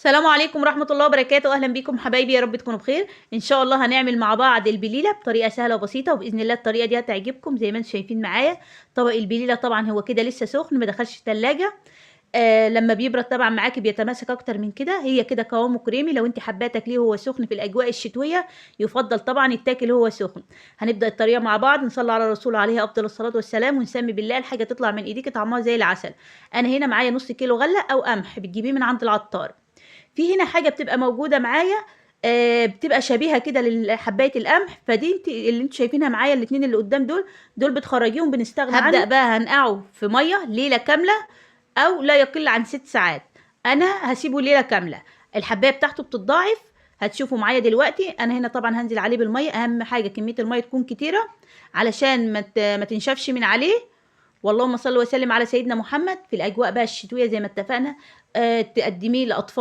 السلام عليكم ورحمة الله وبركاته، أهلا بيكم حبايبي، يا رب تكونوا بخير. إن شاء الله هنعمل مع بعض البليلة بطريقة سهلة وبسيطة، وبإذن الله الطريقة دي هتعجبكم زي ما انتم شايفين معايا. طبق البليلة طبعا هو كده لسه سخن، ما دخلش التلاجة. لما بيبرد طبعا معاكي بيتماسك اكتر من كده. هي كده قوامه كريمي، لو انت حباه تاكليه وهو سخن في الاجواء الشتويه يفضل طبعا يتاكل وهو سخن. هنبدا الطريقه مع بعض، نصلي على الرسول عليه افضل الصلاه والسلام، ونسمي بالله الحاجه تطلع من ايديك طعمها زي العسل. انا هنا معايا نص كيلو غله او قمح، بتجيبيه من عند العطار. في هنا حاجه بتبقى موجوده معايا، بتبقى شبيهه كده لحبايه القمح، فدي انت اللي انتوا شايفينها معايا الاثنين اللي قدام دول بتخرجيهم بنستغنى عنهم. هبدا بقى هنقعه في ميه ليله كامله او لا يقل عن 6 ساعات. انا هسيبه ليله كامله. الحبايه بتاعته بتتضاعف، هتشوفوا معايا دلوقتي. انا هنا طبعا هنزل عليه بالميه، اهم حاجه كميه الميه تكون كتيره علشان ما تنشفش من عليه. واللهم صل وسلم على سيدنا محمد. في الاجواء بقى الشتويه زي ما اتفقنا، تقدميه لاطفال